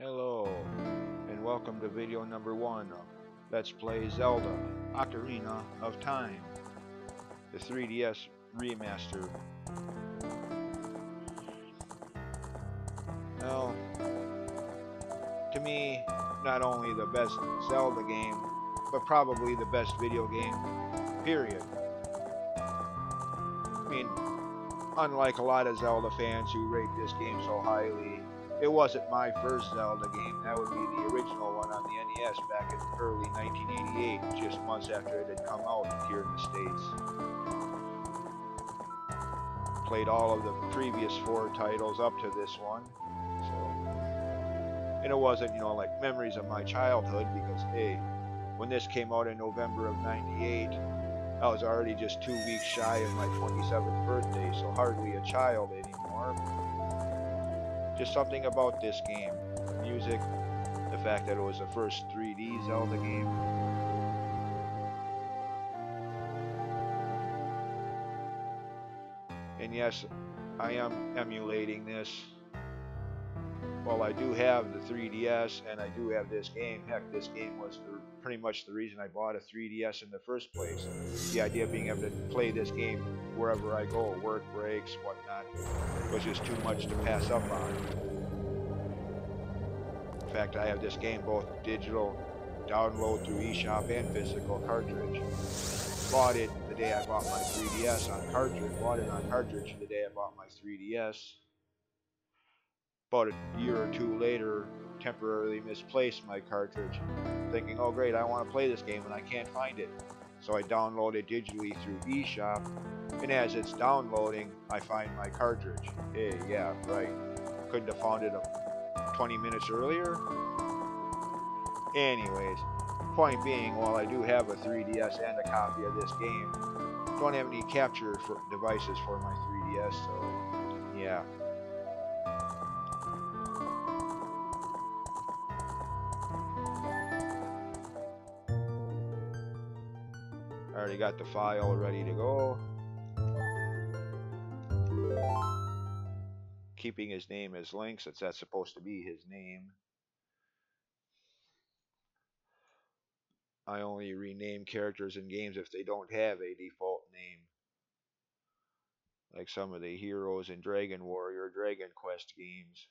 Hello, and welcome to video number 1 of Let's Play Zelda Ocarina of Time, the 3DS remaster. Well, to me, not only the best Zelda game, but probably the best video game, period. I mean, unlike a lot of Zelda fans who rate this game so highly, it wasn't my first Zelda game. That would be the original one on the NES back in early 1988, just months after it had come out here in the States. Played all of the previous 4 titles up to this one. And it wasn't, like memories of my childhood, because hey, when this came out in November of '98, I was already just 2 weeks shy of my 27th birthday, so hardly a child anymore. Just something about this game, the music, the fact that it was the first 3D Zelda game. And yes, I am emulating this. Well, I do have the 3DS and I do have this game. Heck, this game was pretty much the reason I bought a 3DS in the first place. The idea of being able to play this game wherever I go, work, breaks, whatnot, was just too much to pass up on. In fact, I have this game both digital, download through eShop, and physical cartridge. Bought it the day I bought my 3DS on cartridge. Bought it on cartridge the day I bought my 3DS. About a year or 2 later, temporarily misplaced my cartridge, thinking, oh great, I want to play this game and I can't find it. So I download it digitally through eShop, and as it's downloading, I find my cartridge. Hey, yeah, right. Couldn't have found it 20 minutes earlier? Anyways, point being, while I do have a 3DS and a copy of this game, don't have any capture devices for my 3DS, so yeah. I already got the file ready to go. Keeping his name as Link, since that's supposed to be his name. I only rename characters in games if they don't have a default name. Like some of the heroes in Dragon Warrior, Dragon Quest games.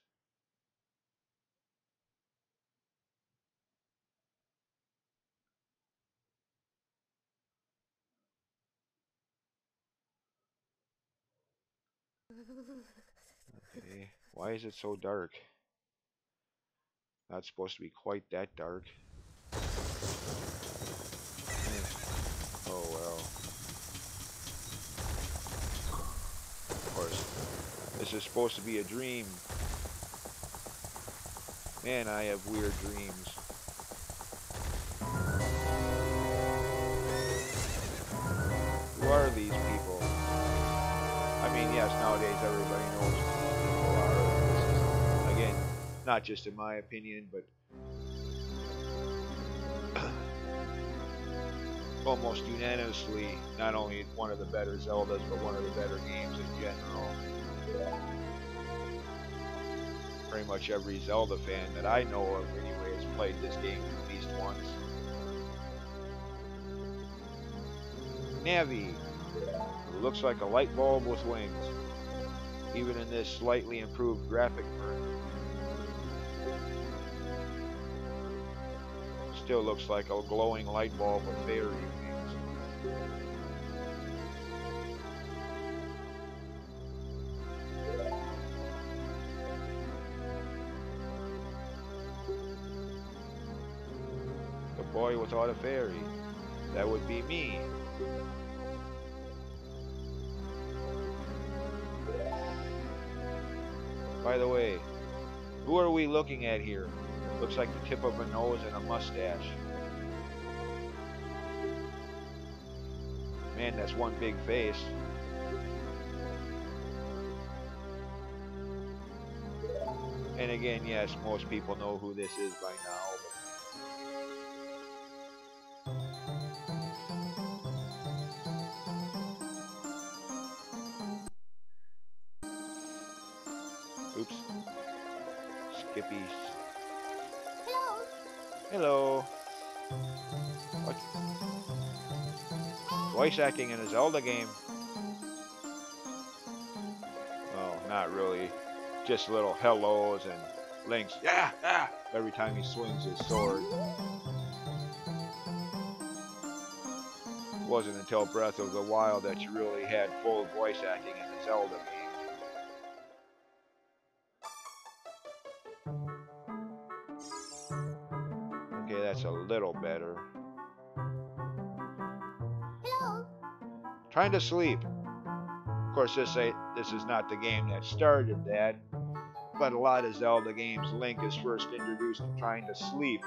Okay, why is it so dark? Not supposed to be quite that dark. Oh well. Of course, this is supposed to be a dream. Man, I have weird dreams. Who are these people? I mean, yes, nowadays everybody knows who these people are. This is, again, not just in my opinion, but almost unanimously, not only one of the better Zeldas, but one of the better games in general. Pretty much every Zelda fan that I know of anyway has played this game at least once. Navi, who looks like a light bulb with wings, even in this slightly improved graphic version. Still looks like a glowing light bulb with fairy wings. The boy without a fairy. That would be me. By the way, who are we looking at here? Looks like the tip of a nose and a mustache. Man, that's one big face. And again, yes, most people know who this is by now. Oops. Skippy Hello. What? Voice acting in a Zelda game? Well, not really. Just little hellos and Link's, yeah, yeah, every time he swings his sword. It wasn't until Breath of the Wild that you really had full voice acting in the Zelda game. Okay, that's a little better. Hello. Trying to sleep. Of course, this is not the game that started that, but a lot of Zelda games, Link is first introduced to trying to sleep.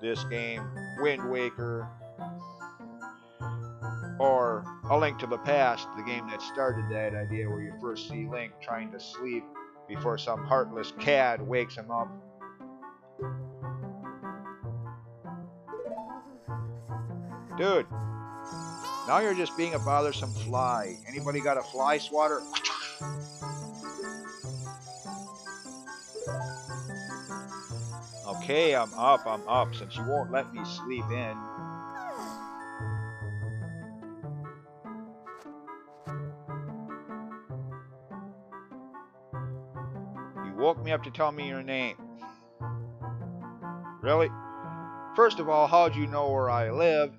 This game, Wind Waker, or A Link to the Past, the game that started that idea where you first see Link trying to sleep before some heartless cad wakes him up. Dude, now you're just being a bothersome fly. Anybody got a fly swatter? Okay, I'm up, since you won't let me sleep in. You woke me up to tell me your name. Really? First of all, how'd you know where I live?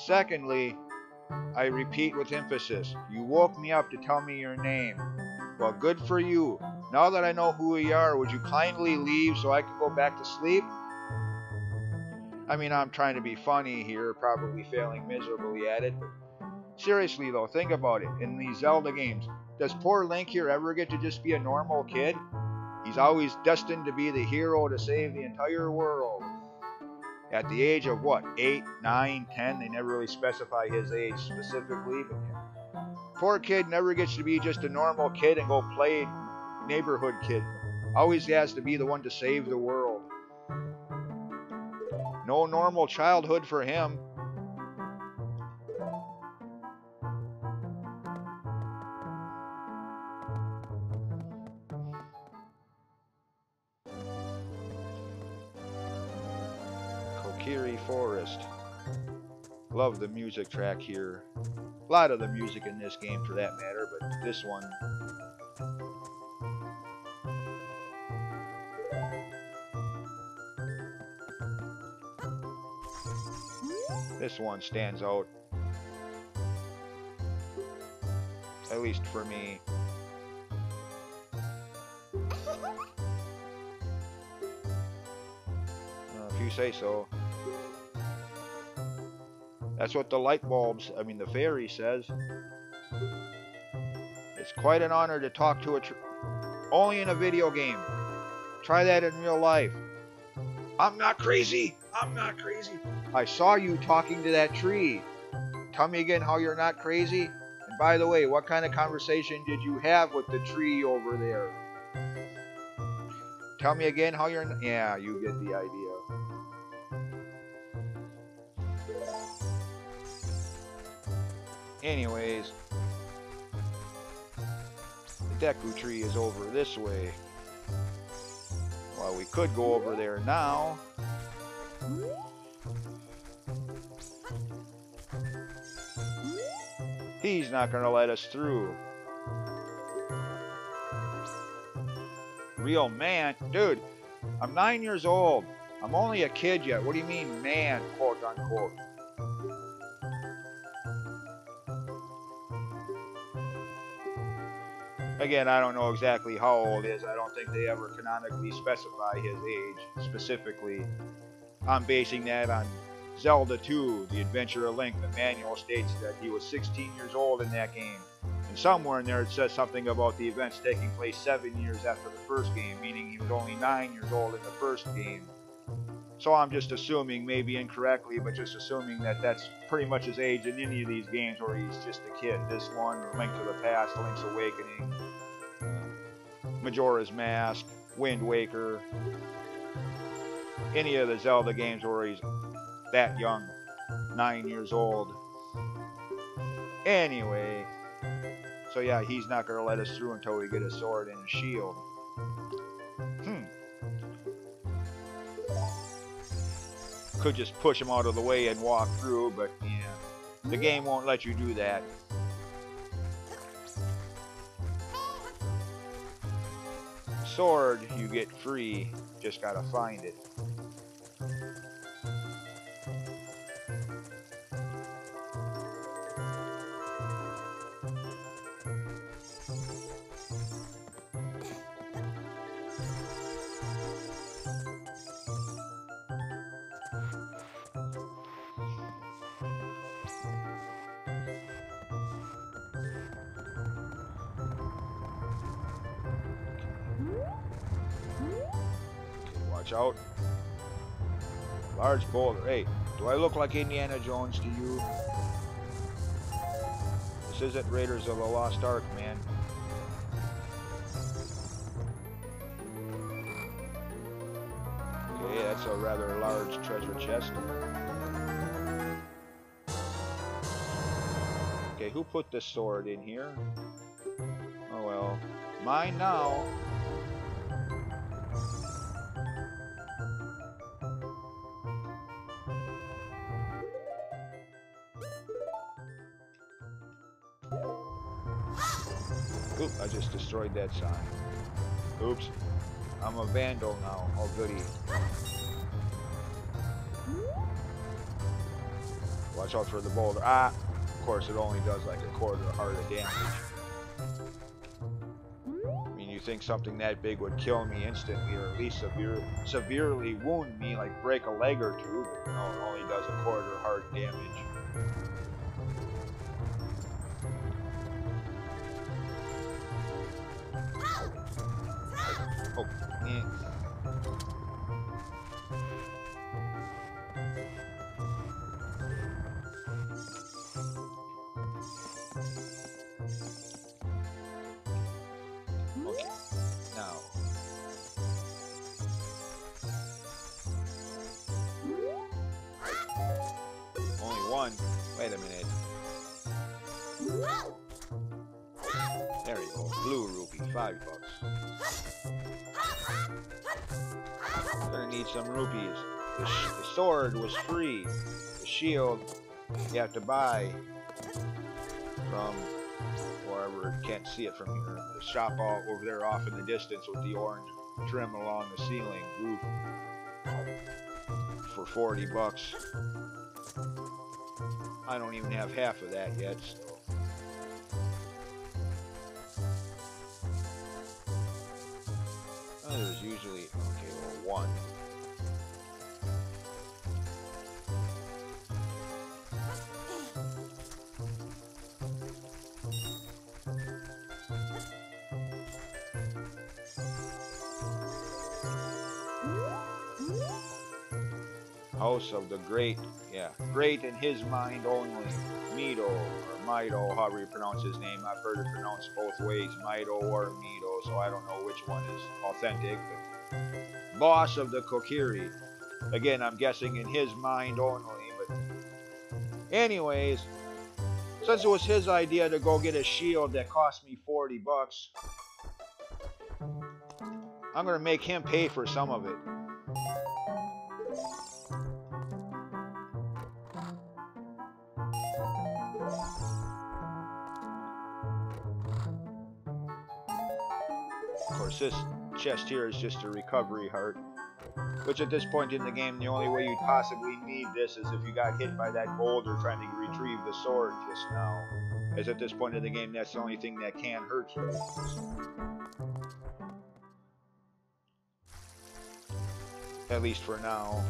Secondly, I repeat with emphasis, you woke me up to tell me your name. Well, good for you. Now that I know who you are, would you kindly leave so I can go back to sleep? I mean, I'm trying to be funny here, probably failing miserably at it, but seriously though, think about it. In these Zelda games, does poor Link here ever get to just be a normal kid? He's always destined to be the hero to save the entire world. At the age of what, 8, 9, 10? They never really specify his age specifically, but yeah. Poor kid never gets to be just a normal kid and go play neighborhood kid. Always has to be the one to save the world. No normal childhood for him. Kokiri Forest. Love the music track here. A lot of the music in this game for that matter, but this one. This one stands out. At least for me. If you say so. That's what the light bulbs, the fairy says. It's quite an honor to talk to a only in a video game. Try that in real life. I'm not crazy. I'm not crazy. I saw you talking to that tree. Tell me again how you're not crazy. And by the way, what kind of conversation did you have with the tree over there? Tell me again how you're... Yeah, you get the idea. Anyways, the Deku tree is over this way. Well, we could go over there now. He's not going to let us through. Real man? Dude, I'm 9 years old. I'm only a kid yet. What do you mean, man, quote unquote? Again, I don't know exactly how old he is. I don't think they ever canonically specify his age specifically. I'm basing that on Zelda 2, The Adventure of Link. The manual states that he was 16 years old in that game. And somewhere in there it says something about the events taking place 7 years after the first game, meaning he was only 9 years old in the first game. So I'm just assuming, maybe incorrectly, but just assuming that that's pretty much his age in any of these games where he's just a kid. This one, Link to the Past, Link's Awakening, Majora's Mask, Wind Waker, any of the Zelda games where he's that young, 9 years old. Anyway, so yeah, he's not going to let us through until we get a sword and a shield. could just push them out of the way and walk through, but yeah, the game won't let you do that. Sword you get free, just gotta find it. Watch out. Large boulder. Hey, do I look like Indiana Jones to you? This isn't Raiders of the Lost Ark, man. Okay, that's a rather large treasure chest. Okay, who put this sword in here? Oh well. Mine now. Oop, I just destroyed that sign. Oops. I'm a vandal now. Oh goody. Watch out for the boulder. Ah! Of course it only does like a quarter heart of damage. I mean, you think something that big would kill me instantly, or at least severely wound me, like break a leg or two, but no, it only does a quarter heart damage. Oh, eh. Okay, now. Only one? Wait a minute. There you go. Blue rupee, $5. Gonna need some rupees. The sword was free. The shield you have to buy from wherever. Can't see it from here. The shop all over there off in the distance with the orange trim along the ceiling roof for $40. I don't even have half of that yet. So. Oh, there's usually okay, well, one. House of the Great, yeah, great in his mind only. Mido, or Mido, however you pronounce his name. I've heard it pronounced both ways, Mido or Mido, so I don't know which one is authentic. But boss of the Kokiri. Again, I'm guessing in his mind only, but anyways, since it was his idea to go get a shield that cost me $40, I'm gonna make him pay for some of it. Of course, this chest here is just a recovery heart, which at this point in the game, the only way you'd possibly need this is if you got hit by that boulder trying to retrieve the sword just now. As at this point in the game, that's the only thing that can hurt you. At least for now.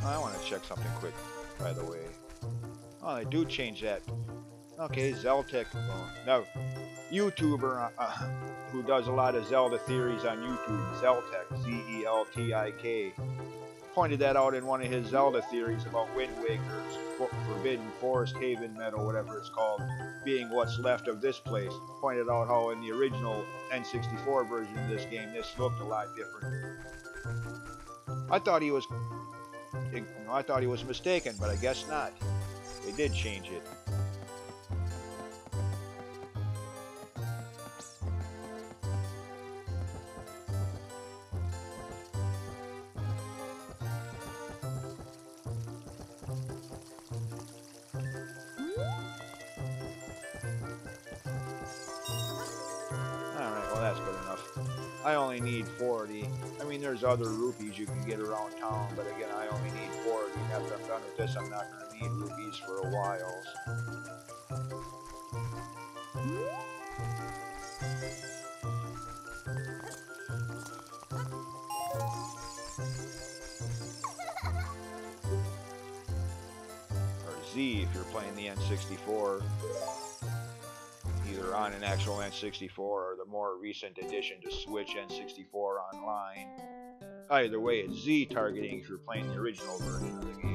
I want to check something quick, by the way. Oh, they do change that. Okay, Zeltech. Well, no, YouTuber who does a lot of Zelda theories on YouTube, Zeltech, Z-E-L-T-I-K, pointed that out in one of his Zelda theories about Wind Waker's Forbidden Forest Haven Meadow, whatever it's called, being what's left of this place. Pointed out how in the original N64 version of this game, this looked a lot different. I thought he was mistaken, but I guess not. They did change it. I only need 40. I mean, there's other rupees you can get around town, but again, I only need 40. And after I'm done with this, I'm not going to need rupees for a while. Or Z if you're playing the N64. Either on an actual N64 or the more recent addition to Switch N64 Online. Either way, it's Z targeting if you're playing the original version of the game.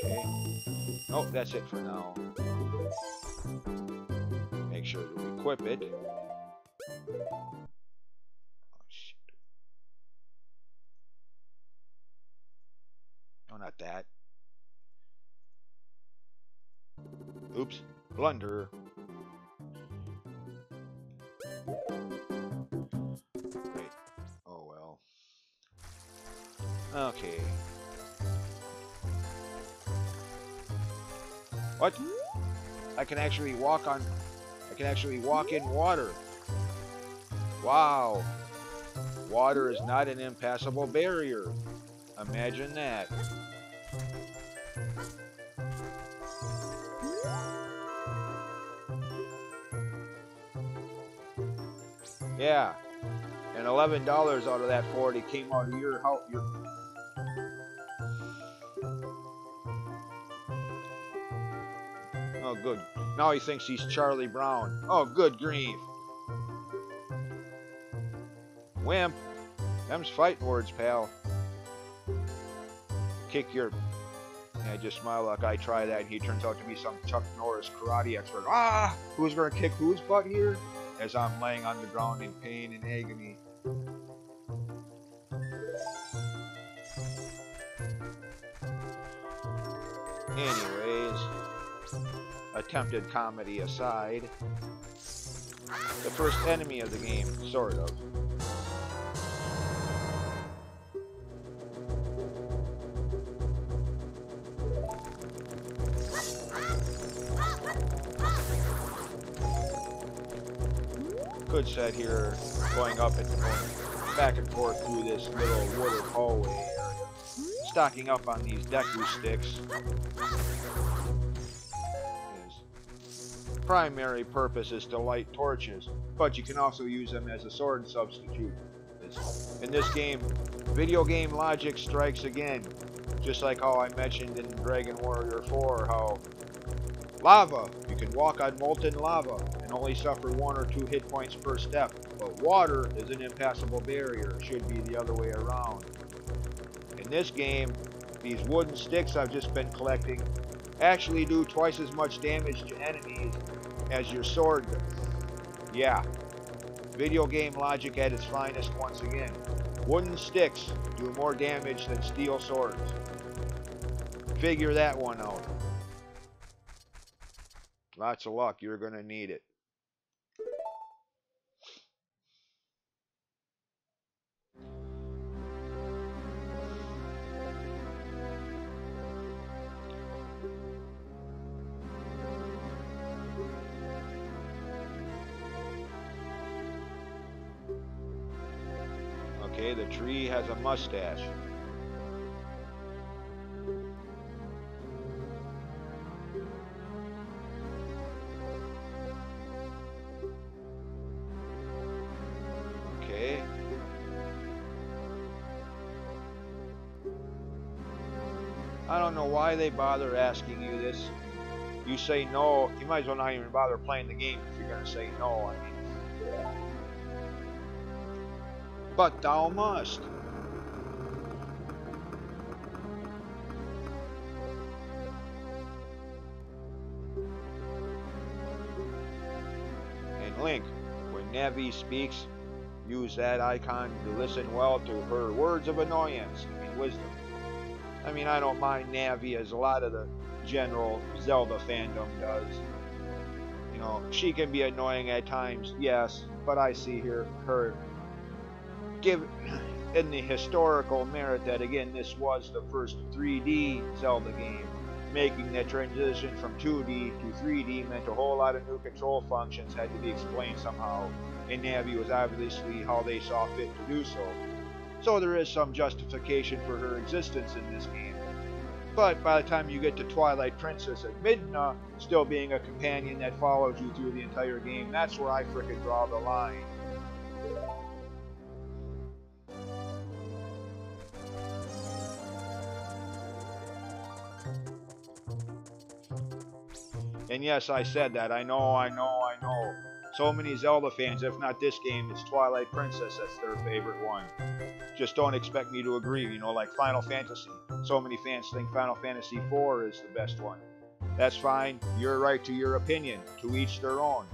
Okay. Oh, that's it for now. Make sure to equip it. No, not that. Oops. Blunder. Wait. Oh well. Okay. What? I can actually walk in water. Wow. Water is not an impassable barrier. Imagine that. Yeah, and $11 out of that 40 came out of your help. Oh, good. Now he thinks he's Charlie Brown. Oh, good grief. Wimp. Them's fighting words, pal. Kick your... I just smile like I try that, and he turns out to be some Chuck Norris karate expert. Ah! Who's gonna kick whose butt here? As I'm laying on the ground in pain and agony. Anyways, attempted comedy aside, the first enemy of the game, sort of. Could sit here going up and going back and forth through this little wooded hallway area, stocking up on these Deku sticks. His primary purpose is to light torches, but you can also use them as a sword substitute. In this game, video game logic strikes again, just like how I mentioned in Dragon Warrior 4, how lava, you can walk on molten lava and only suffer 1 or 2 hit points per step, but water is an impassable barrier. It should be the other way around. In this game, these wooden sticks I've just been collecting actually do twice as much damage to enemies as your sword does. Yeah, video game logic at its finest once again. Wooden sticks do more damage than steel swords. Figure that one out. Lots of luck, you're going to need it. Okay, the tree has a mustache. Okay. I don't know why they bother asking you this. You say no, you might as well not even bother playing the game if you're going to say no. I mean, but thou must. And Link, when Navi speaks, use that icon to listen well to her words of annoyance and wisdom. I mean, I don't mind Navi as a lot of the general Zelda fandom does. You know, she can be annoying at times, yes, but I see her in the historical merit that, again, this was the first 3D Zelda game. Making that transition from 2D to 3D meant a whole lot of new control functions had to be explained somehow, and Navi was obviously how they saw fit to do so. So there is some justification for her existence in this game. But by the time you get to Twilight Princess and Midna still being a companion that follows you through the entire game, that's where I frickin' draw the line. And yes, I said that. I know. So many Zelda fans, if not this game, it's Twilight Princess that's their favorite one. Just don't expect me to agree, you know, like Final Fantasy. So many fans think Final Fantasy IV is the best one. That's fine. You're right to your opinion. To each their own.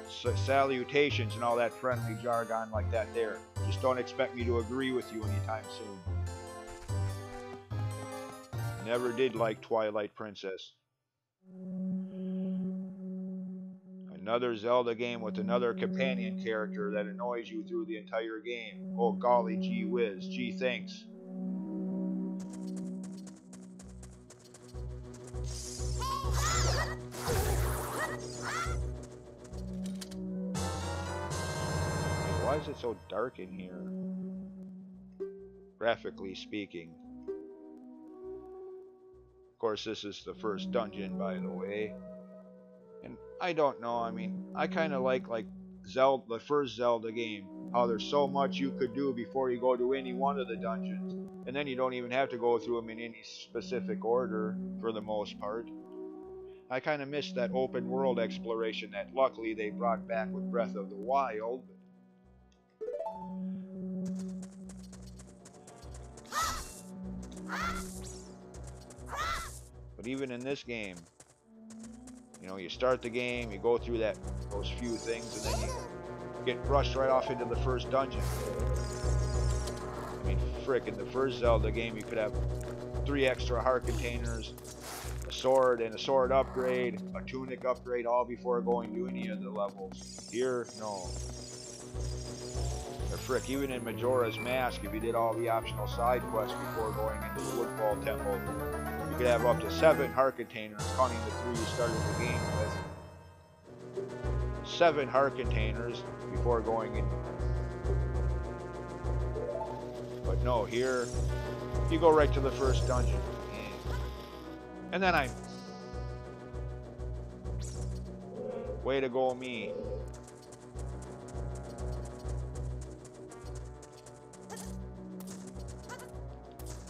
Salutations and all that friendly jargon like that there. Just don't expect me to agree with you anytime soon. Never did like Twilight Princess. Another Zelda game with another companion character that annoys you through the entire game. Oh golly gee whiz, gee thanks. Why is it so dark in here? Graphically speaking. Of course, this is the first dungeon, by the way. And I don't know, I mean, I kind of like Zelda, the first Zelda game, how there's so much you could do before you go to any one of the dungeons. And then you don't even have to go through them in any specific order, for the most part. I kind of miss that open world exploration that luckily they brought back with Breath of the Wild. But even in this game, you know, you start the game, you go through those few things, and then you get rushed right off into the first dungeon. I mean, frick, in the first Zelda game, you could have 3 extra heart containers, a sword and a sword upgrade, a tunic upgrade, all before going to any of the levels. Here, no. Or frick, even in Majora's Mask, if you did all the optional side quests before going into the Woodfall Temple, you could have up to 7 heart containers, counting the 3 you started the game with. 7 heart containers before going in. But no, here, you go right to the first dungeon. And then way to go me.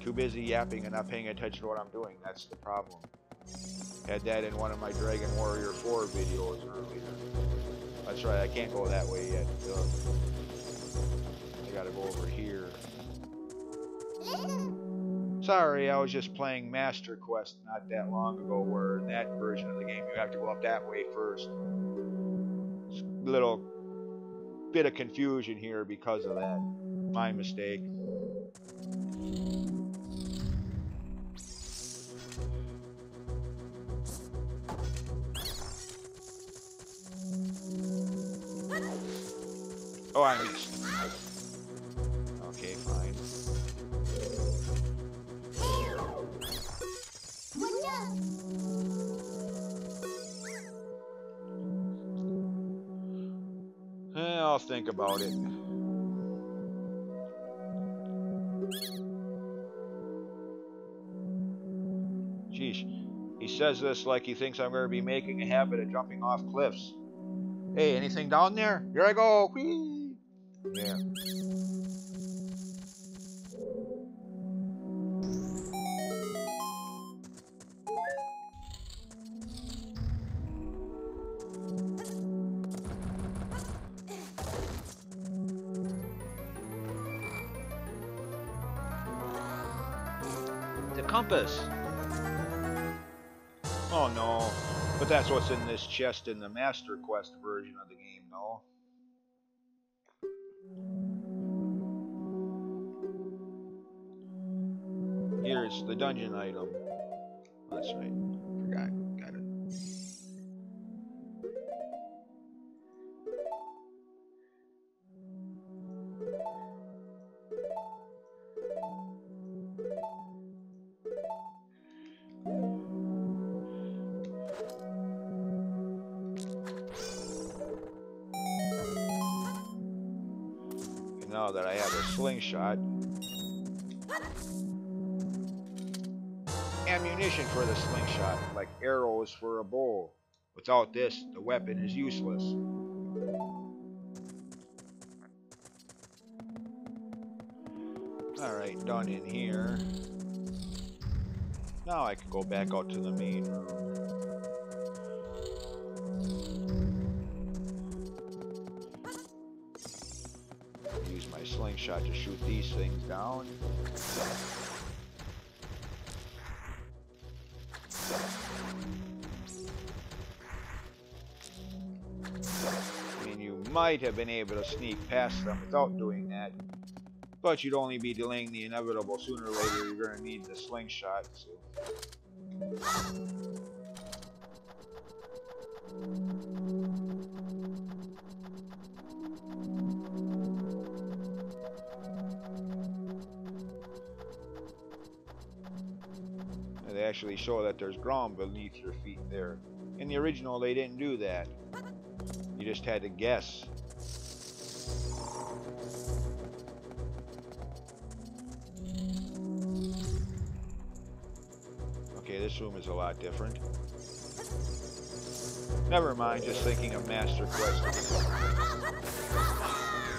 Too busy yapping and not paying attention to what I'm doing. That's the problem. Had that in one of my Dragon Warrior 4 videos earlier. That's right, I can't go that way yet. I gotta go over here. Sorry, I was just playing Master Quest not that long ago, where in that version of the game you have to go up that way first. It's a little bit of confusion here because of that. My mistake. Oh, I missed. Okay, fine. I'll think about it. Jeez, he says this like he thinks I'm going to be making a habit of jumping off cliffs. Hey, anything down there? Here I go! Whee! Yeah. The compass! Oh no. But that's what's in this chest in the Master Quest version of the game, no? Here's the dungeon item. That's right. Forgot. Got it. now that I have a slingshot, ammunition for the slingshot, like arrows for a bow. Without this, the weapon is useless. Alright, done in here. Now I can go back out to the main room. Use my slingshot to shoot these things down. I mean, you might have been able to sneak past them without doing that, but you'd only be delaying the inevitable. Sooner or later, you're going to need the slingshot. So. They actually show that there's ground beneath your feet there. In the original, they didn't do that. You just had to guess. Okay, this room is a lot different. Never mind, just thinking of Master Quest.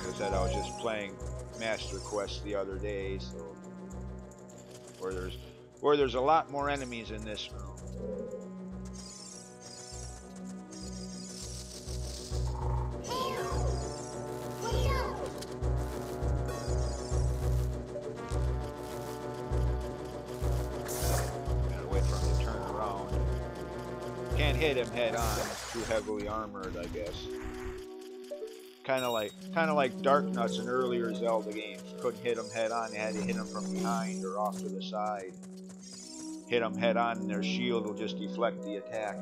I said I was just playing Master Quest the other day, so where there's a lot more enemies in this room. Gotta wait for him to turn around. Can't hit him head on. Too heavily armored, I guess. Kind of like Dark Nuts in earlier Zelda games. Couldn't hit him head on. They had to hit him from behind or off to the side. Hit them head on and their shield will just deflect the attack.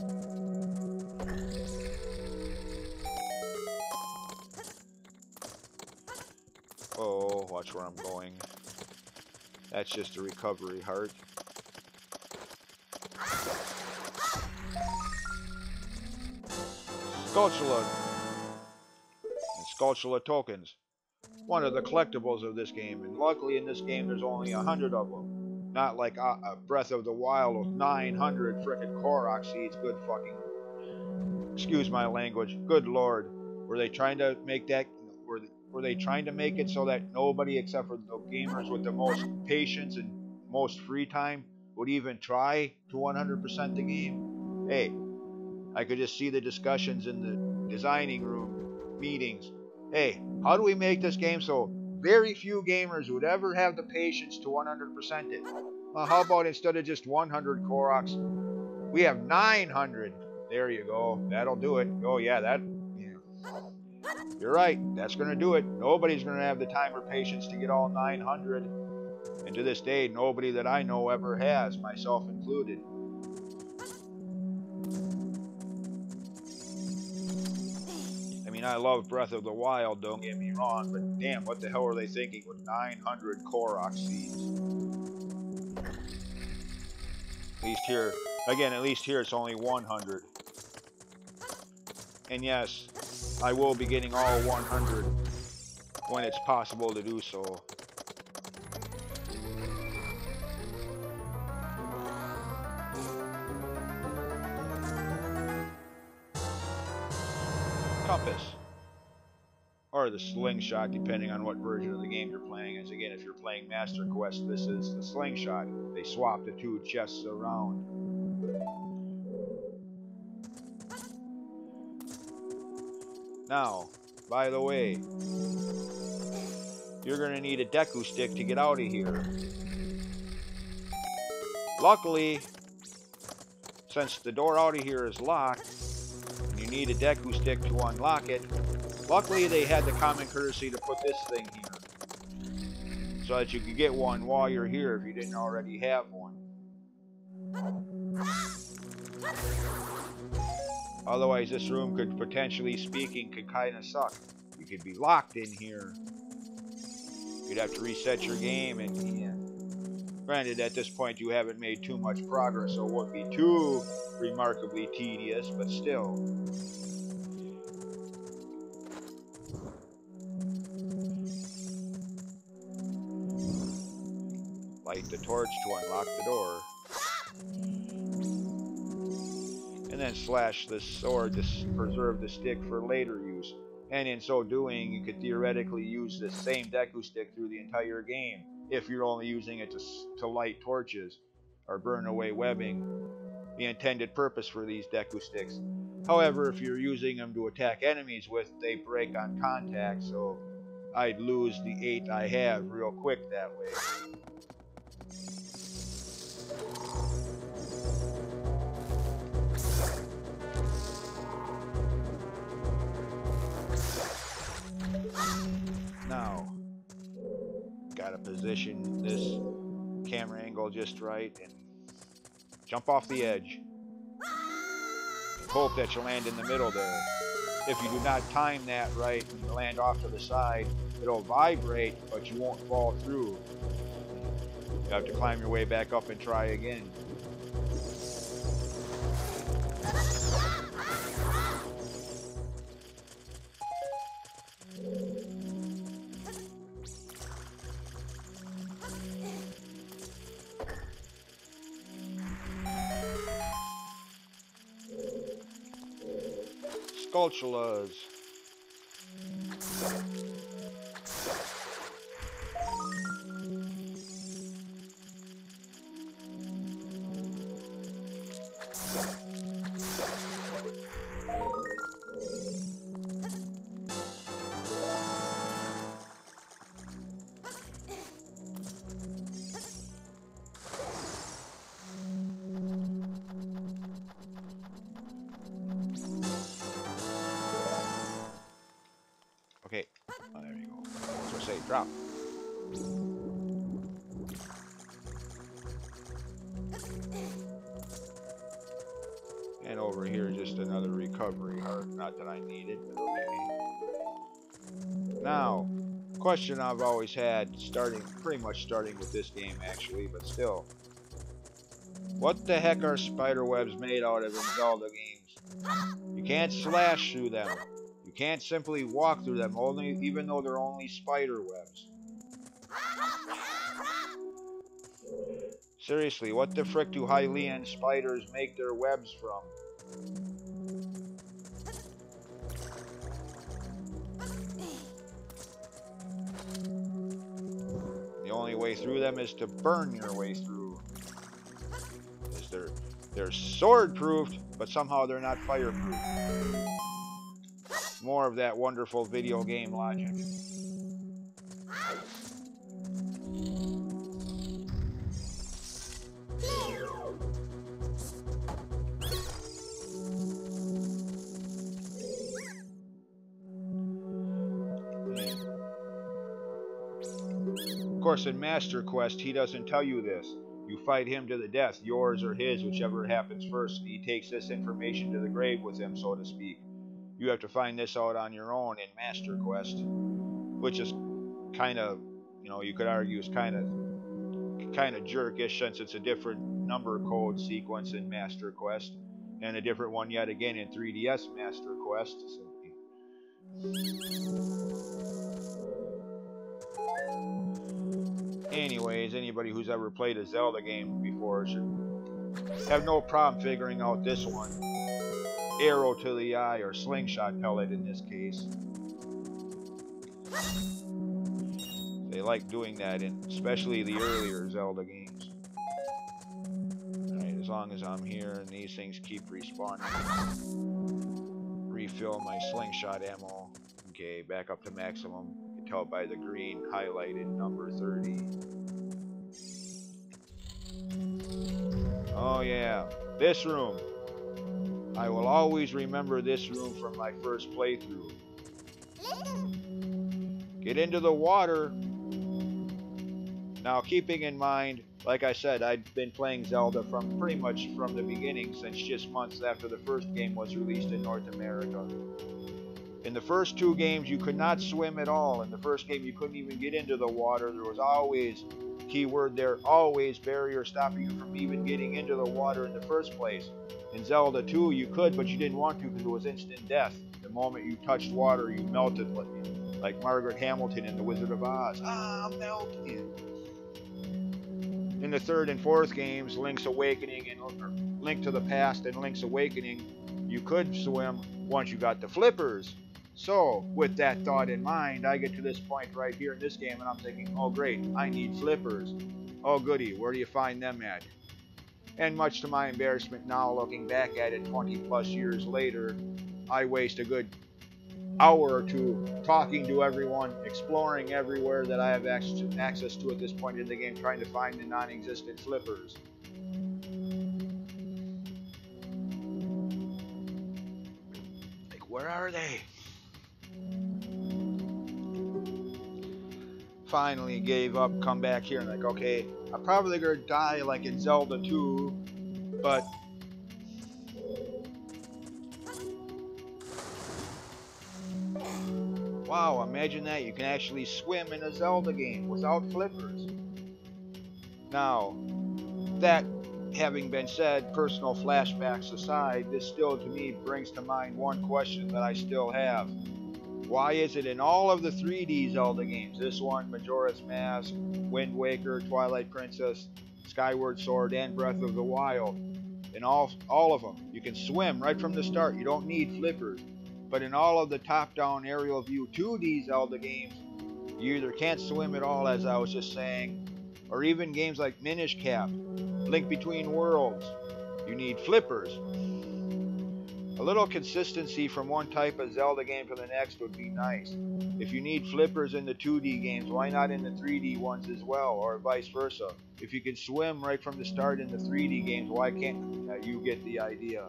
Oh, watch where I'm going. That's just a recovery heart. Sculptula. And Sculptula tokens. One of the collectibles of this game. And luckily in this game there's only 100 of them. Not like a Breath of the Wild with 900 frickin' Korok seeds. Good fucking... Excuse my language. Good lord. Were they trying to make that... Were they trying to make it so that nobody except for the gamers with the most patience and most free time would even try to 100% the game? Hey, I could just see the discussions in the designing room meetings. Hey, how do we make this game so very few gamers would ever have the patience to 100% it? Well, how about instead of just 100 Koroks, we have 900? There you go. That'll do it. Oh yeah, that... Yeah. You're right. That's going to do it. Nobody's going to have the time or patience to get all 900. And to this day, nobody that I know ever has, myself included. I mean, I love Breath of the Wild, don't get me wrong, but damn, what the hell are they thinking with 900 Korok seeds? At least here, again, at least here it's only 100. And yes, I will be getting all 100 when it's possible to do so. Compass. Or the slingshot, depending on what version of the game you're playing. As again, if you're playing Master Quest, this is the slingshot. They swap the two chests around. Now, by the way, you're going to need a Deku stick to get out of here. Luckily, since the door out of here is locked, and you need a Deku stick to unlock it, luckily they had the common courtesy to put this thing here, so that you could get one while you're here if you didn't already have one. Otherwise, this room could, potentially speaking, could kind of suck. You could be locked in here. You'd have to reset your game, and yeah. Granted, at this point, you haven't made too much progress, so it wouldn't be too remarkably tedious, but still. Light the torch to unlock the door. And then slash the sword to preserve the stick for later use. And in so doing, you could theoretically use this same Deku stick through the entire game, if you're only using it to light torches or burn away webbing, the intended purpose for these Deku sticks. However, if you're using them to attack enemies with, they break on contact, so I'd lose the 8 I have real quick that way. Now, gotta position this camera angle just right and jump off the edge. Hope that you land in the middle there. If you do not time that right and you land off to the side, it'll vibrate, but you won't fall through. You have to climb your way back up and try again. Sculptulas. Okay, oh, there you go. So say drop. And over here, just another recovery heart. Not that I need it, but okay. Now, question I've always had, pretty much starting with this game actually, but still. What the heck are spider webs made out of in Zelda games? You can't slash through them. You can't simply walk through them, even though they're only spider webs. Seriously, what the frick do Hylian spiders make their webs from? The only way through them is to burn your way through. They're sword-proofed, but somehow they're not fire-proof. More of that wonderful video game logic. Of course, in Master Quest, he doesn't tell you this. You fight him to the death, yours or his, whichever happens first, and he takes this information to the grave with him, so to speak. You have to find this out on your own in Master Quest, which is kind of, you could argue is kind of jerkish, since it's a different number code sequence in Master Quest, and a different one yet again in 3DS Master Quest. Anyways, anybody who's ever played a Zelda game before should have no problem figuring out this one. Arrow to the eye, or slingshot pellet in this case. They like doing that in especially the earlier Zelda games. Alright, as long as I'm here and these things keep respawning. Refill my slingshot ammo. Okay, back up to maximum. You can tell by the green highlighted number 30. Oh yeah, this room. I will always remember this room from my first playthrough. Get into the water. Now, keeping in mind, like I said, I'd been playing Zelda pretty much from the beginning, since just months after the first game was released in North America. In the first two games, you could not swim at all. In the first game, you couldn't even get into the water. There was always, keyword there, always barrier stopping you from even getting into the water in the first place. In Zelda 2, you could, but you didn't want to because it was instant death. The moment you touched water, you melted, like Margaret Hamilton in The Wizard of Oz. Ah, I'm melting. in the third and fourth games, Link's Awakening and Link to the Past and Link's Awakening, you could swim once you got the flippers. So, with that thought in mind, I get to this point right here in this game and I'm thinking, oh great, I need flippers. Oh goody, where do you find them at? And much to my embarrassment now, looking back at it 20 plus years later, I waste a good hour or two talking to everyone, exploring everywhere that I have access to at this point in the game, trying to find the non-existent flippers. Like, where are they? Finally gave up, come back here and like, okay, I'm probably gonna die like in Zelda 2, but wow, imagine that, you can actually swim in a Zelda game without flippers. Now, that having been said, personal flashbacks aside, this still to me brings to mind one question that I still have. Why is it in all of the 3D Zelda games, this one, Majora's Mask, Wind Waker, Twilight Princess, Skyward Sword, and Breath of the Wild, in all of them, you can swim right from the start, you don't need flippers. But in all of the top-down aerial view 2D Zelda games, you either can't swim at all, as I was just saying, or even games like Minish Cap, Link Between Worlds, you need flippers. A little consistency from one type of Zelda game to the next would be nice. If you need flippers in the 2D games, why not in the 3D ones as well, or vice versa? If you can swim right from the start in the 3D games, why can't you get the idea?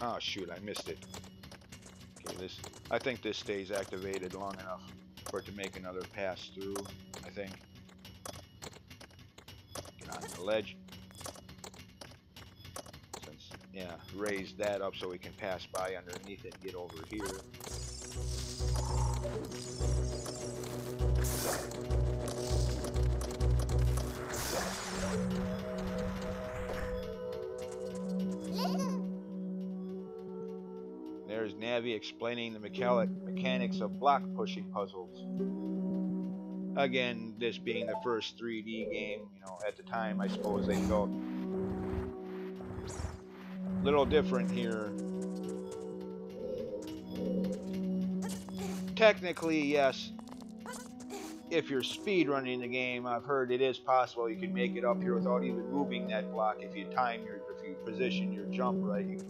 Oh shoot, I missed it. Okay, I think this stays activated long enough for it to make another pass through, I think. Get on the ledge. Yeah, raise that up so we can pass by underneath it and get over here. There's Navi explaining the mechanics of block pushing puzzles. Again, this being the first 3D game, you know, at the time I suppose they felt a little different here. Technically, yes, if you're speed running the game, I've heard it is possible you can make it up here without even moving that block if you position your jump right.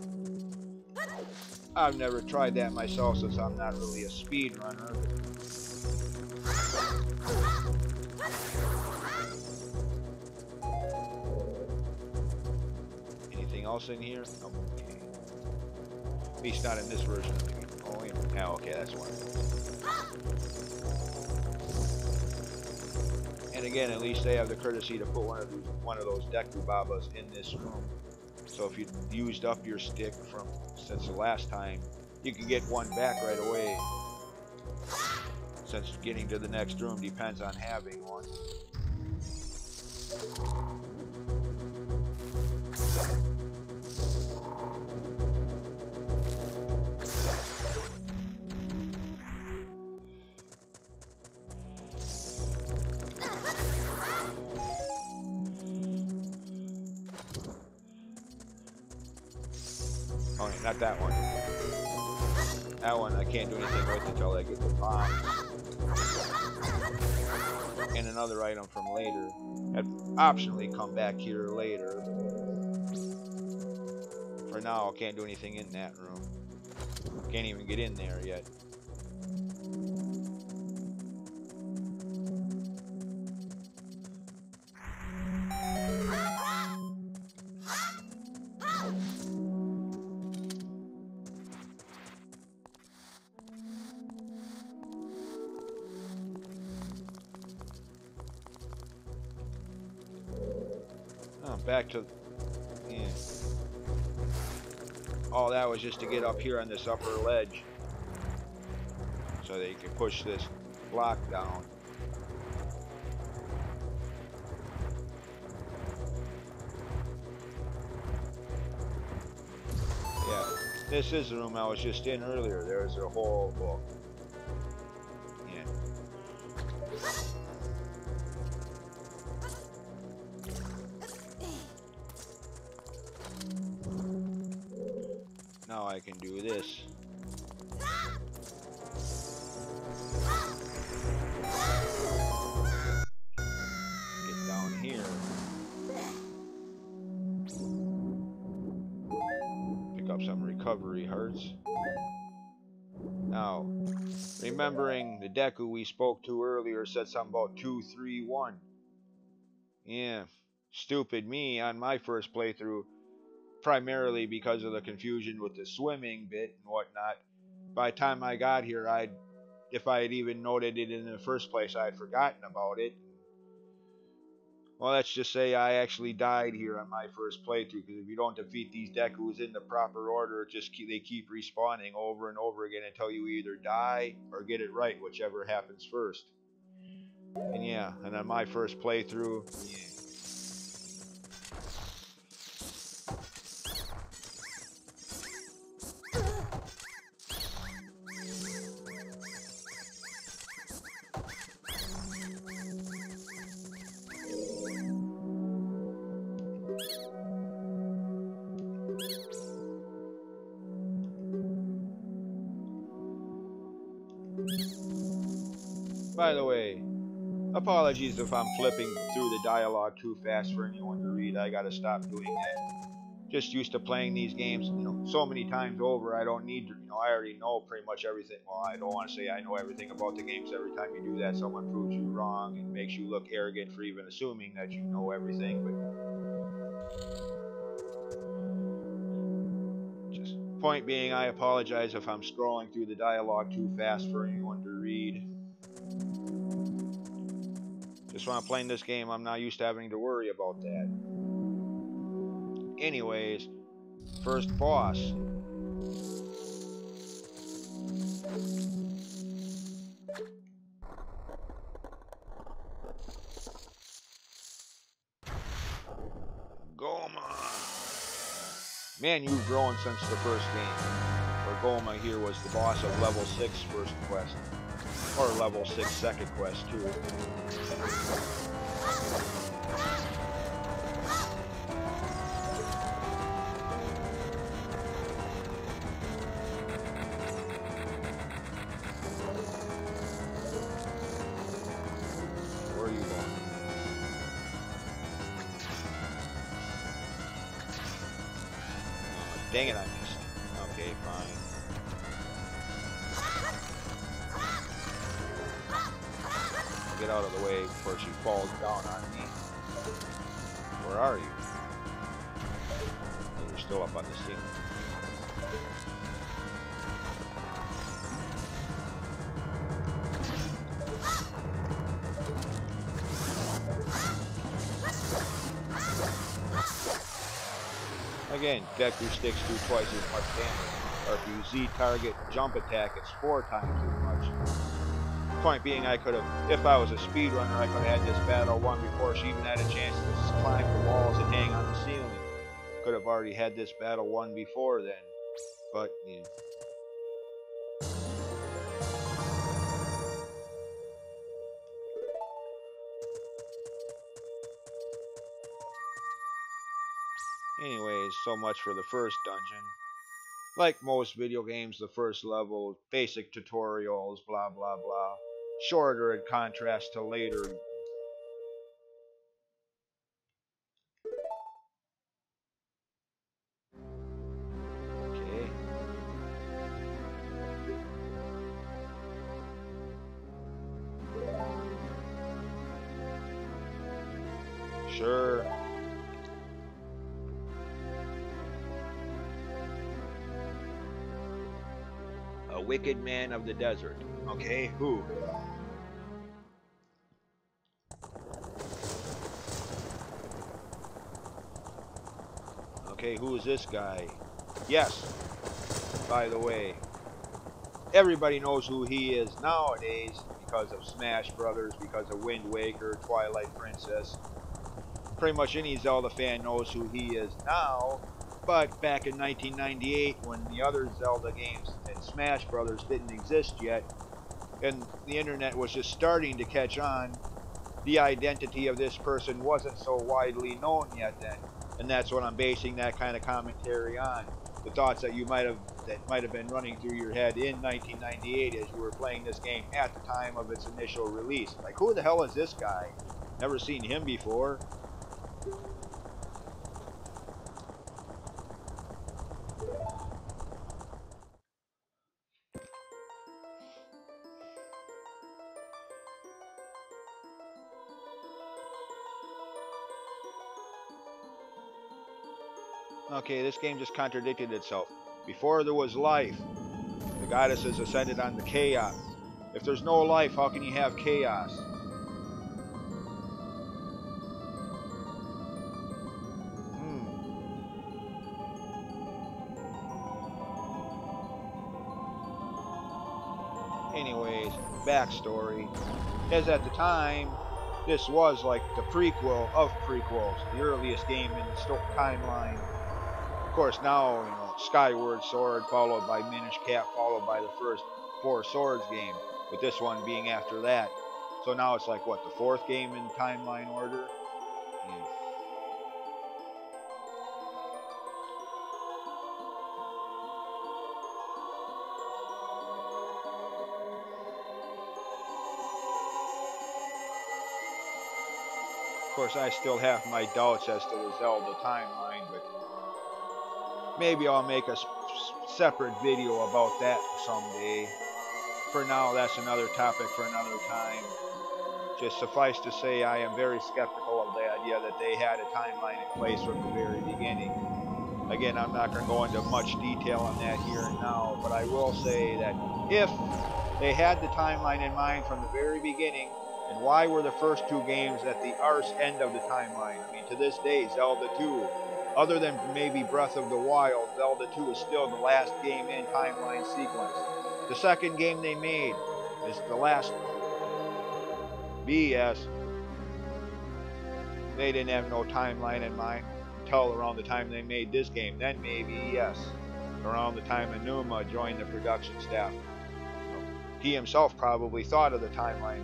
I've never tried that myself since I'm not really a speed runner. Anything else in here? Nope. Okay. At least not in this version of the game. Oh, yeah, okay, that's one. And again, at least they have the courtesy to put one of those Deku Babas in this room. So if you used up your stick since the last time, you can get one back right away. Since getting to the next room depends on having one. Oh, not that one. That one I can't do anything with until I get the bomb. And another item from later. I'd optionally come back here later. For now, I can't do anything in that room. Can't even get in there yet. Back to, yeah. All that was just to get up here on this upper ledge so that you can push this block down. Yeah, this is the room I was just in earlier. There's a whole book. Yeah. Now I can do this. Get down here. Pick up some recovery hearts. Now, remembering the Deku we spoke to earlier said something about 2, 3, 1. Yeah, stupid me on my first playthrough, primarily because of the confusion with the swimming bit and whatnot. By the time I got here, if I had even noted it in the first place, I had forgotten about it. Well, let's just say I actually died here on my first playthrough, because if you don't defeat these Dekus in the proper order, they keep respawning over and over again until you either die or get it right, whichever happens first. And yeah, and on my first playthrough, yeah. By the way, apologies if I'm flipping through the dialogue too fast for anyone to read. I gotta stop doing that. Just used to playing these games, so many times over. I don't need to, I already know pretty much everything. Well, I don't want to say I know everything about the games. Every time you do that, someone proves you wrong and makes you look arrogant for even assuming that you know everything. But just point being, I apologize if I'm scrolling through the dialogue too fast for anyone to read. Just when I'm playing this game, I'm not used to having to worry about that. Anyways, first boss. Goma. Man, you've grown since the first game. Where Goma here was the boss of level 6 first quest. Or level 6 second quest, too. Where are you going? Dang it, I missed. Okay, fine. Get out of the way before she falls down on me. Where are you? Oh, you're still up on the ceiling. Again, Deku sticks do twice as much damage. Or if you Z target jump attack, it's 4 times as much. Point being, I could have, if I was a speedrunner, I could have had this battle won before she even had a chance to climb the walls and hang on the ceiling. Could have already had this battle won before then. But, yeah. Anyways, so much for the first dungeon. Like most video games, the first level, basic tutorials, blah blah blah. Shorter in contrast to later. Okay. Sure. A wicked man of the desert. Okay, who? Okay, who is this guy? Yes, by the way, everybody knows who he is nowadays because of Smash Brothers, because of Wind Waker, Twilight Princess. Pretty much any Zelda fan knows who he is now. But back in 1998, when the other Zelda games and Smash Brothers didn't exist yet, and the internet was just starting to catch on, the identity of this person wasn't so widely known yet then. And that's what I'm basing that kind of commentary on. The thoughts that might have been running through your head in 1998 as you were playing this game at the time of its initial release. Like, who the hell is this guy? Never seen him before. Okay, this game just contradicted itself. Before there was life, the goddesses ascended on the chaos. If there's no life, how can you have chaos? Anyways, backstory is at the time, this was like the prequel of prequels, the earliest game in the timeline. Of course, now, Skyward Sword, followed by Minish Cap, followed by the first Four Swords game, with this one being after that. So now it's like, what, the fourth game in timeline order? Of course, I still have my doubts as to the Zelda timeline, but maybe I'll make a separate video about that someday. For now, that's another topic for another time. Just suffice to say, I am very skeptical of the idea that they had a timeline in place from the very beginning. Again, I'm not going to go into much detail on that here and now, but I will say that if they had the timeline in mind from the very beginning, and why were the first two games at the arse end of the timeline? I mean, to this day, Zelda 2, other than maybe Breath of the Wild, Zelda 2 is still the last game in timeline sequence. The second game they made is the last BS. They didn't have no timeline in mind until around the time they made this game. Then maybe, yes, around the time Enuma joined the production staff. He himself probably thought of the timeline,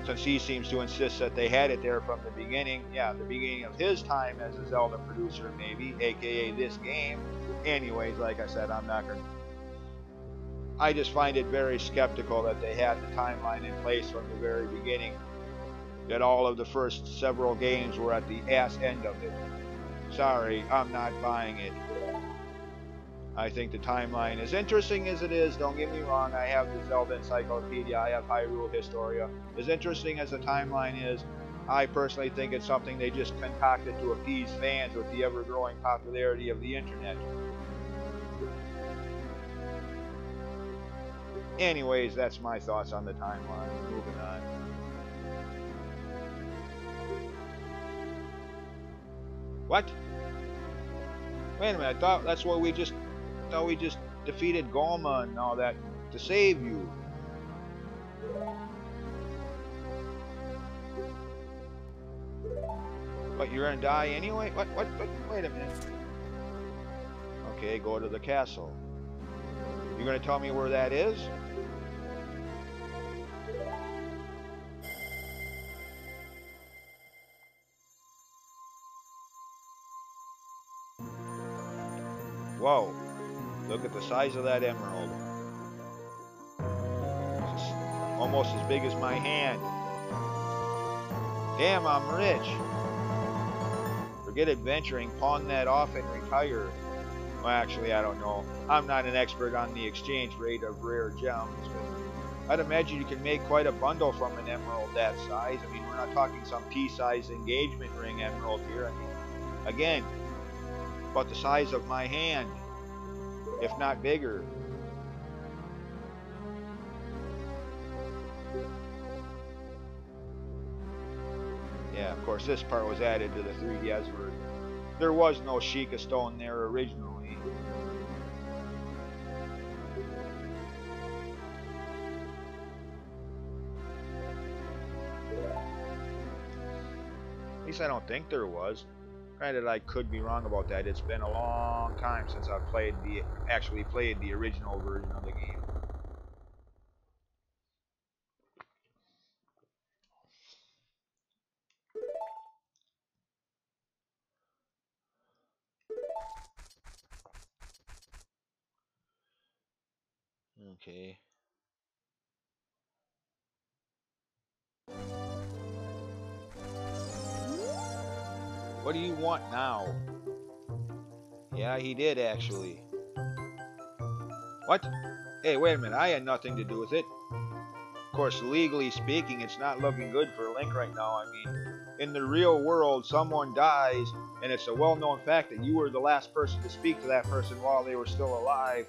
since he seems to insist that they had it there from the beginning. Yeah, the beginning of his time as a Zelda producer, maybe, aka this game. Anyways, like I said, I'm not going to... I just find it very skeptical that they had the timeline in place from the very beginning, that all of the first several games were at the ass end of it. Sorry, I'm not buying it. I think the timeline, as interesting as it is, don't get me wrong, I have the Zelda Encyclopedia, I have Hyrule Historia. As interesting as the timeline is, I personally think it's something they just concocted to appease fans with the ever-growing popularity of the internet. Anyways, that's my thoughts on the timeline. Moving on. What? Wait a minute, I thought that's what we just defeated Goma and all that to save you. But you're gonna die anyway? What? Wait a minute. Okay, go to the castle. You're gonna tell me where that is? Whoa, look at the size of that emerald. It's almost as big as my hand. Damn, I'm rich. Forget adventuring, pawn that off and retire. Well, actually, I don't know. I'm not an expert on the exchange rate of rare gems, but I'd imagine you can make quite a bundle from an emerald that size. I mean, we're not talking some pea-sized engagement ring emerald here. I mean, again, about the size of my hand, if not bigger. Yeah, of course, this part was added to the 3DS version. There was no Sheikah stone there originally. least I don't think there was. Granted, I could be wrong about that. It's been a long time since I've actually played the original version of the game. Okay. What do you want now? Yeah, he did actually. What? Hey, wait a minute. I had nothing to do with it. Of course, legally speaking, it's not looking good for Link right now. I mean, in the real world, someone dies, and it's a well-known fact that you were the last person to speak to that person while they were still alive.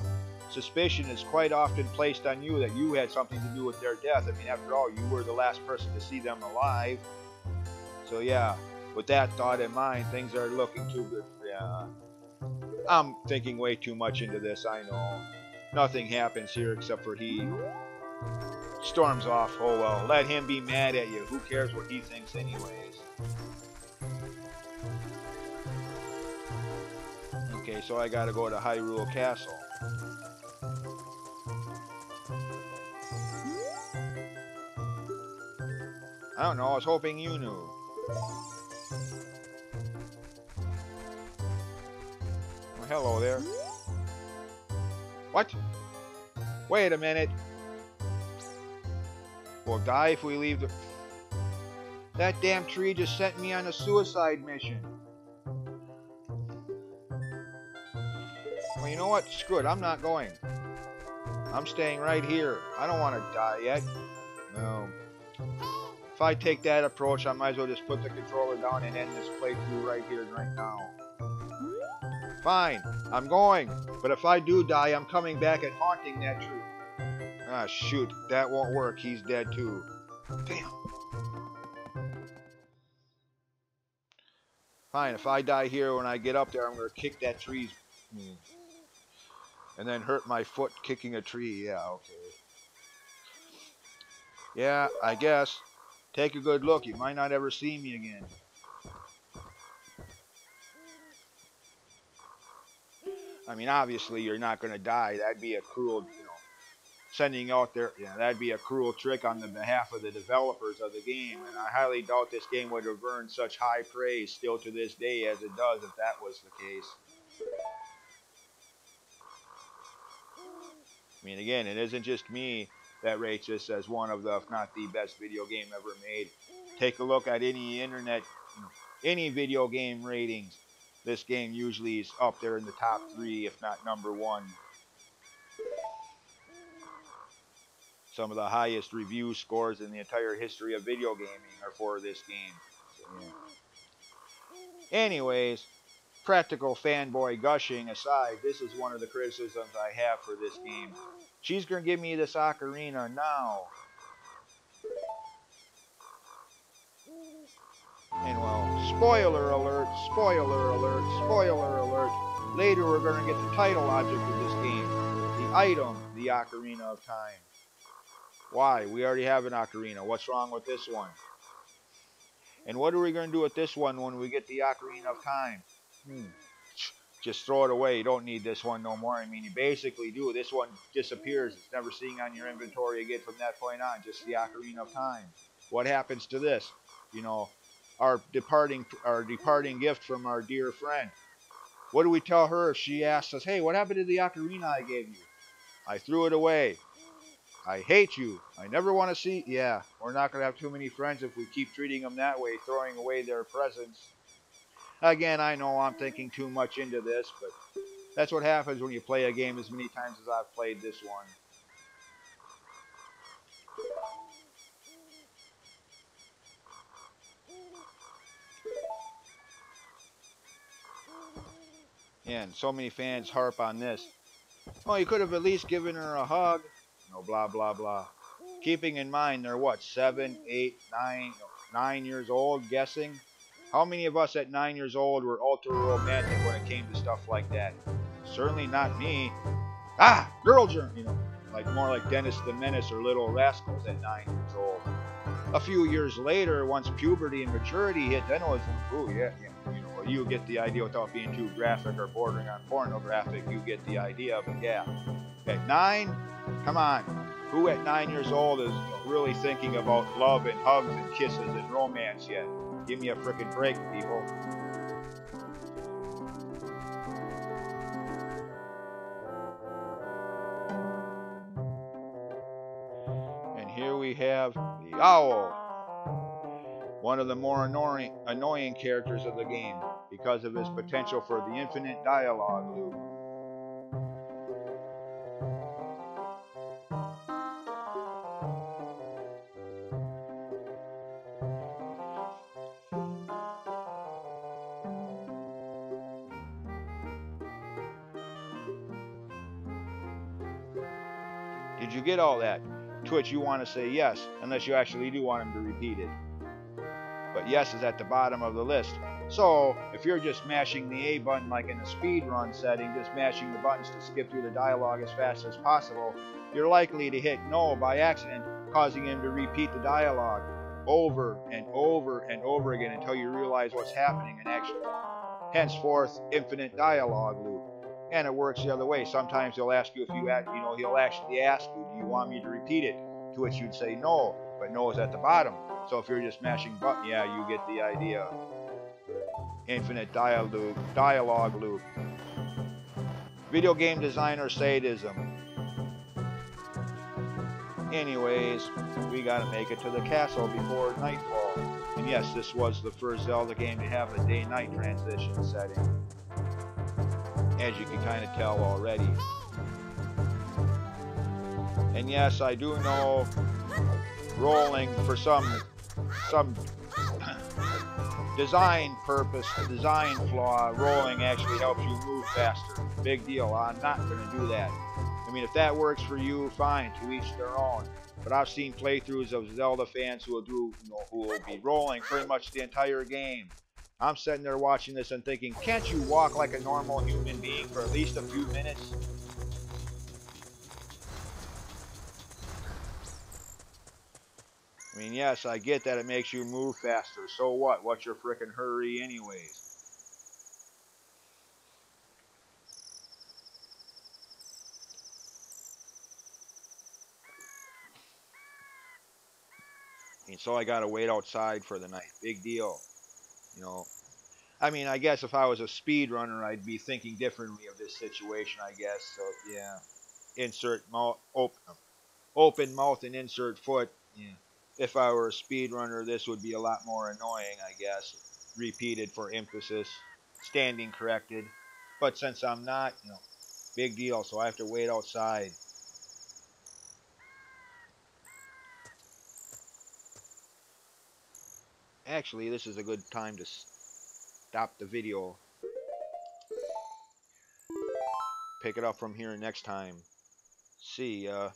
Suspicion is quite often placed on you that you had something to do with their death. I mean, after all, you were the last person to see them alive. So yeah, with that thought in mind, things are looking too good. Yeah, I'm thinking way too much into this, I know. Nothing happens here except for he storms off. Oh well, let him be mad at you. Who cares what he thinks anyways? Okay, so I gotta go to Hyrule Castle. I don't know, I was hoping you knew. Well, hello there. What? Wait a minute. We'll die if we leave the... That damn tree just sent me on a suicide mission. Well, you know what? Screw it. I'm not going. I'm staying right here. I don't want to die yet. No. If I take that approach, I might as well just put the controller down and end this playthrough right here, right now. Fine. I'm going. But if I do die, I'm coming back and haunting that tree. Ah, shoot. That won't work. He's dead, too. Damn. Fine. If I die here, when I get up there, I'm going to kick that tree's... And then hurt my foot kicking a tree. Yeah, okay. Yeah, I guess. Take a good look. You might not ever see me again. I mean, obviously, you're not going to die. That'd be a cruel, sending out there. Yeah, that'd be a cruel trick on the behalf of the developers of the game. And I highly doubt this game would have earned such high praise still to this day as it does if that was the case. I mean, again, it isn't just me that rates this as one of the, if not the best video game ever made. Take a look at any video game ratings. This game usually is up there in the top 3, if not #1. Some of the highest review scores in the entire history of video gaming are for this game. So, yeah. Anyways, practical fanboy gushing aside, this is one of the criticisms I have for this game. She's going to give me this Ocarina now. And well, spoiler alert, spoiler alert, spoiler alert. Later we're going to get the title object of this game. The item, the Ocarina of Time. Why? We already have an Ocarina. What's wrong with this one? And what are we going to do with this one when we get the Ocarina of Time? Just throw it away. You don't need this one no more. I mean, you basically do. This one disappears. It's never seen on your inventory again from that point on. Just the Ocarina of Time. What happens to this? Our departing gift from our dear friend. What do we tell her if she asks us, hey, what happened to the Ocarina I gave you? I threw it away. I hate you. I never want to see... Yeah, we're not going to have too many friends if we keep treating them that way, throwing away their presents. Again, I know I'm thinking too much into this, but that's what happens when you play a game as many times as I've played this one. Yeah, and so many fans harp on this. Oh, you could have at least given her a hug. Blah, blah, blah. Keeping in mind they're what, 7, 8, 9 years old, guessing? How many of us at 9 years old were ultra romantic when it came to stuff like that? Certainly not me. Ah, girl germ, like more like Dennis the Menace or Little Rascals at 9 years old. A few years later, once puberty and maturity hit, then it was, oh yeah, yeah, you know, you get the idea without being too graphic or bordering on pornographic. You get the idea, but yeah, at 9, come on, who at 9 years old is really thinking about love and hugs and kisses and romance yet? Give me a frickin' break, people. And here we have the owl, one of the more annoying characters of the game because of his potential for the infinite dialogue loop. Did you get all that? To which you want to say yes, unless you actually do want him to repeat it. But yes is at the bottom of the list. So, if you're just mashing the A button like in a speedrun setting, just mashing the buttons to skip through the dialogue as fast as possible, you're likely to hit no by accident, causing him to repeat the dialogue over and over and over again until you realize what's happening and actually, henceforth, infinite dialogue loop. And it works the other way. Sometimes he'll ask you if you, he'll actually ask you, do you want me to repeat it? To which you'd say no, but no is at the bottom. So if you're just mashing button, yeah, you get the idea. Infinite dialogue loop. Video game designer sadism. Anyways, we gotta make it to the castle before nightfall. And yes, this was the first Zelda game to have a day-night transition setting, as you can kind of tell already. And yes, I do know rolling for some design purpose, design flaw, rolling actually helps you move faster. Big deal. I'm not going to do that. I mean, if that works for you, fine. To each their own. But I've seen playthroughs of Zelda fans who will who will be rolling pretty much the entire game. I'm sitting there watching this and thinking, can't you walk like a normal human being for at least a few minutes? I mean, yes, I get that it makes you move faster. So what? What's your frickin' hurry anyways? And so I gotta wait outside for the night. Big deal. You know, I mean, I guess if I was a speedrunner, I'd be thinking differently of this situation, I guess. So, yeah. Insert mouth, open mouth and insert foot. Yeah. If I were a speedrunner, this would be a lot more annoying, I guess. Repeated for emphasis. Standing corrected. But since I'm not, big deal. So I have to wait outside. Actually, this is a good time to stop the video. Pick it up from here next time. See ya.